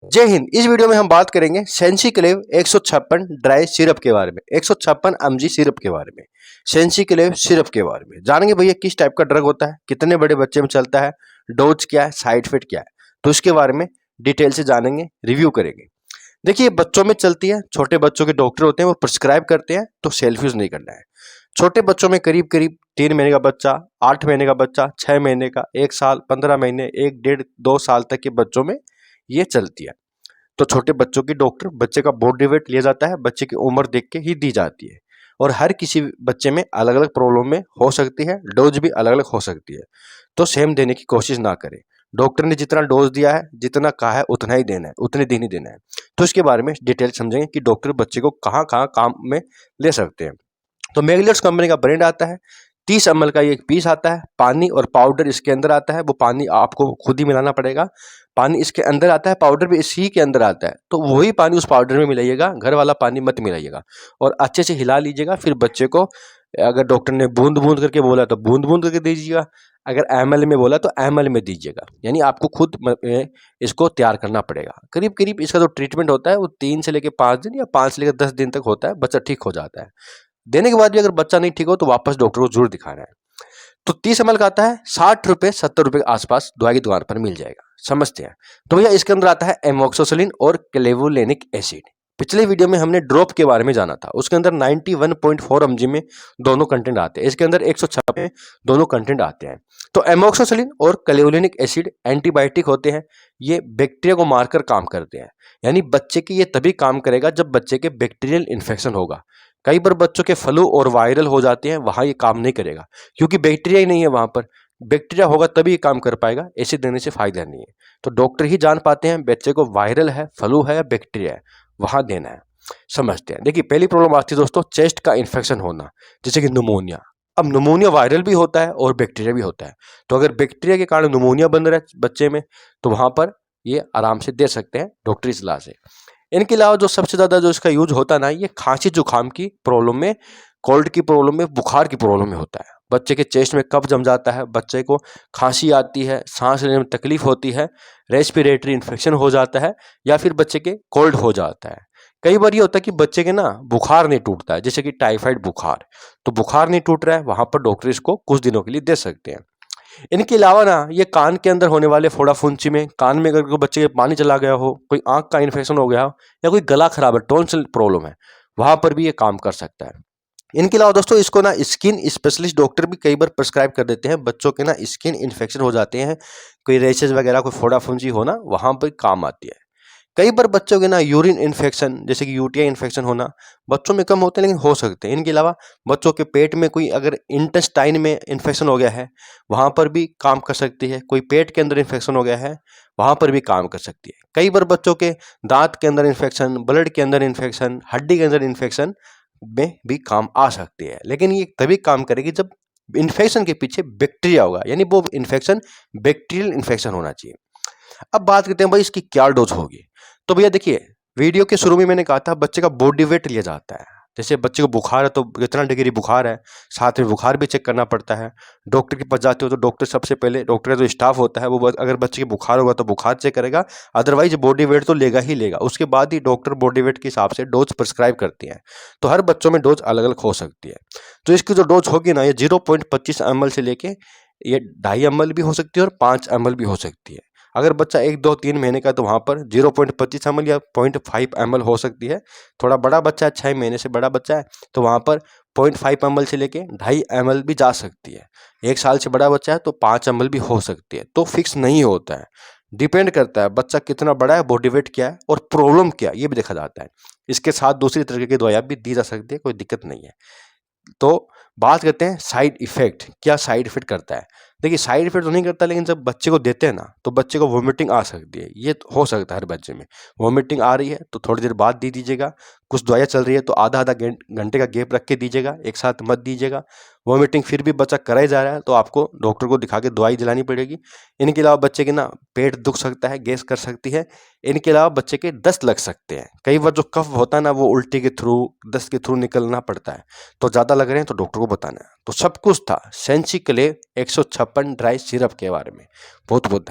जय हिंद। इस वीडियो में हम बात करेंगे सेंसिक्लेव 156 ड्राई सिरप के बारे में, 156 mg सिरप के बारे में, सेंसिक्लेव सिरप के बारे में जानेंगे। भैया किस टाइप का ड्रग होता है, कितने बड़े बच्चे में चलता है, डोज क्या है, साइड इफेक्ट क्या है, तो इसके बारे में डिटेल से जानेंगे, रिव्यू करेंगे। देखिए बच्चों में चलती है, छोटे बच्चों के डॉक्टर होते हैं वो प्रिस्क्राइब करते हैं, तो सेल्फ यूज नहीं करना है। छोटे बच्चों में करीब करीब 3 महीने का बच्चा, 8 महीने का बच्चा, 6 महीने का, 1 साल, 15 महीने, 1 डेढ़ 2 साल तक के बच्चों में ये चलती है। तो छोटे बच्चों की डॉक्टर बच्चे का बॉडी वेट लिया जाता है, बच्चे की उम्र देख के ही दी जाती है। और हर किसी बच्चे में अलग अलग प्रॉब्लम में हो सकती है, डोज भी अलग अलग हो सकती है, तो सेम देने की कोशिश ना करें। डॉक्टर ने जितना डोज दिया है, जितना कहा है उतना ही देना है, उतने दिन ही देना है। तो इसके बारे में डिटेल समझेंगे कि डॉक्टर बच्चे को कहाँ कहाँ काम में ले सकते हैं। तो मैगलर्स कंपनी का ब्रांड आता है, 30 ml का ये एक पीस आता है। पानी और पाउडर इसके अंदर आता है, वो पानी आपको खुद ही मिलाना पड़ेगा। पानी इसके अंदर आता है, पाउडर भी इसी के अंदर आता है, तो वही पानी उस पाउडर में मिलाइएगा, घर वाला पानी मत मिलाइएगा। और अच्छे से हिला लीजिएगा। फिर बच्चे को अगर डॉक्टर ने बूंद बूंद करके बोला तो बूंद बूंद करके दीजिएगा, अगर ml में बोला तो ml में दीजिएगा। यानी आपको खुद इसको तैयार करना पड़ेगा। करीब करीब इसका जो ट्रीटमेंट होता है वो 3 से लेकर 5 दिन या 5 से लेकर 10 दिन तक होता है, बच्चा ठीक हो जाता है। देने के बाद भी अगर बच्चा नहीं ठीक हो तो वापस डॉक्टर को जरूर दिखाना है। तो 30 ml का आता है 60 रुपए 70 रुपए के आसपास दवाई की दुकान पर मिल जाएगा। समझते हैं। तो भैया इसके अंदर आता है एमोक्सिसिलिन और क्लेवुलेनिक एसिड। पिछले वीडियो में हमने ड्रॉप के बारे में जाना था, उसके अंदर 91.4 mg में दोनों कंटेंट आते हैं, इसके अंदर 106 में दोनों कंटेंट आते हैं। तो एमोक्सिसिलिन और क्लेवुलेनिक एसिड एंटीबायोटिक होते हैं, ये बैक्टीरिया को मारकर काम करते हैं। यानी बच्चे की ये तभी काम करेगा जब बच्चे के बैक्टीरियल इन्फेक्शन होगा। कई बार बच्चों के फ्लू और वायरल हो जाते हैं, वहां ये काम नहीं करेगा क्योंकि बैक्टीरिया ही नहीं है वहां पर। बैक्टीरिया होगा तभी ये काम कर पाएगा, ऐसे देने से फायदा नहीं है। तो डॉक्टर ही जान पाते हैं बच्चे को वायरल है, फ्लू है या बैक्टीरिया है, वहां देना है। समझते हैं। देखिए पहली प्रॉब्लम आती है दोस्तों चेस्ट का इन्फेक्शन होना, जैसे कि न्यूमोनिया। अब न्यूमोनिया वायरल भी होता है और बैक्टीरिया भी होता है। तो अगर बैक्टीरिया के कारण न्यूमोनिया बन रहा है बच्चे में, तो वहां पर ये आराम से दे सकते हैं डॉक्टरी सलाह से। इनके अलावा जो सबसे ज्यादा जो इसका यूज होता है ना, ये खांसी जुकाम की प्रॉब्लम में, कोल्ड की प्रॉब्लम में, बुखार की प्रॉब्लम में होता है। बच्चे के चेस्ट में कफ जम जाता है, बच्चे को खांसी आती है, सांस लेने में तकलीफ होती है, रेस्पिरेटरी इन्फेक्शन हो जाता है, या फिर बच्चे के कोल्ड हो जाता है। कई बार ये होता है कि बच्चे के ना बुखार नहीं टूटता है, जैसे कि टाइफाइड बुखार। तो बुखार नहीं टूट रहा है, वहां पर डॉक्टर इसको कुछ दिनों के लिए दे सकते हैं। इनके अलावा ना ये कान के अंदर होने वाले फोड़ा फुंसी में, कान में अगर कोई बच्चे के पानी चला गया हो, कोई आंख का इन्फेक्शन हो गया हो, या कोई गला खराब है, टॉन्सिल प्रॉब्लम है, वहां पर भी ये काम कर सकता है। इनके अलावा दोस्तों इसको ना स्किन स्पेशलिस्ट डॉक्टर भी कई बार प्रिस्क्राइब कर देते हैं। बच्चों के ना स्किन इन्फेक्शन हो जाते हैं, कोई रैशेज वगैरह, कोई फोड़ा फुंसी होना, वहां पर काम आती है। कई बार बच्चों के ना यूरिन इन्फेक्शन, जैसे कि यूटीआई इन्फेक्शन होना, बच्चों में कम होते हैं लेकिन हो सकते हैं। इनके अलावा बच्चों के पेट में कोई अगर इंटेस्टाइन में इन्फेक्शन हो गया है, वहां पर भी काम कर सकती है। कोई पेट के अंदर इन्फेक्शन हो गया है, वहां पर भी काम कर सकती है। कई बार बच्चों के दांत के अंदर इन्फेक्शन, ब्लड के अंदर इन्फेक्शन, हड्डी के अंदर इन्फेक्शन में भी काम आ सकती है। लेकिन ये तभी काम करेगी जब इन्फेक्शन के पीछे बैक्टीरिया होगा, यानी वो इन्फेक्शन बैक्टीरियल इन्फेक्शन होना चाहिए। अब बात करते हैं भाई इसकी क्या डोज होगी। तो भैया देखिए वीडियो के शुरू में मैंने कहा था बच्चे का बॉडी वेट लिया जाता है। जैसे बच्चे को बुखार है तो कितना डिग्री बुखार है, साथ में बुखार भी चेक करना पड़ता है। डॉक्टर के पास जाते हो तो डॉक्टर सबसे पहले, डॉक्टर का जो स्टाफ होता है वो अगर बच्चे की बुखार होगा तो बुखार चेक करेगा, अदरवाइज बॉडी वेट तो लेगा ही लेगा। उसके बाद ही डॉक्टर बॉडी वेट के हिसाब से डोज प्रिस्क्राइब करती हैं। तो हर बच्चों में डोज अलग अलग हो सकती है। तो इसकी जो डोज होगी ना, ये 0.25 ml से लेके ये 2.5 ml भी हो सकती है और 5 ml भी हो सकती है। अगर बच्चा 1, 2, 3 महीने का तो वहां पर 0.25 ml या 0.5 ml हो सकती है। थोड़ा बड़ा बच्चा है, 6 महीने से बड़ा बच्चा है, तो वहां पर 0.5 ml से लेके 2.5 ml भी जा सकती है। 1 साल से बड़ा बच्चा है तो 5 ml भी हो सकती है। तो फिक्स नहीं होता है, डिपेंड करता है बच्चा कितना बड़ा है, बॉडी वेट क्या है और प्रॉब्लम क्या है, ये भी देखा जाता है। इसके साथ दूसरी तरह की दवाइयां भी दी जा सकती है, कोई दिक्कत नहीं है। तो बात करते हैं साइड इफेक्ट, क्या साइड इफेक्ट करता है। देखिए साइड इफेक्ट तो नहीं करता, लेकिन जब बच्चे को देते हैं ना तो बच्चे को वोमिटिंग आ सकती है। ये तो हो सकता है हर बच्चे में। वोमिटिंग आ रही है तो थोड़ी देर बाद दे दीजिएगा। कुछ दवाइयाँ चल रही है तो आधा आधा घंटे का गैप रख के दीजिएगा, एक साथ मत दीजिएगा। वोमिटिंग फिर भी बच्चा कराई जा रहा है तो आपको डॉक्टर को दिखा के दवाई दिलानी पड़ेगी। इनके अलावा बच्चे के ना पेट दुख सकता है, गैस कर सकती है। इनके अलावा बच्चे के दस्त लग सकते हैं। कई बार जो कफ होता है ना वो उल्टी के थ्रू, दस्त के थ्रू निकलना पड़ता है। तो ज़्यादा लग रहे हैं तो डॉक्टर को बताना है। तो सब कुछ था सेंसिक्लेव 156 ड्राई सिरप के बारे में। बहुत बहुत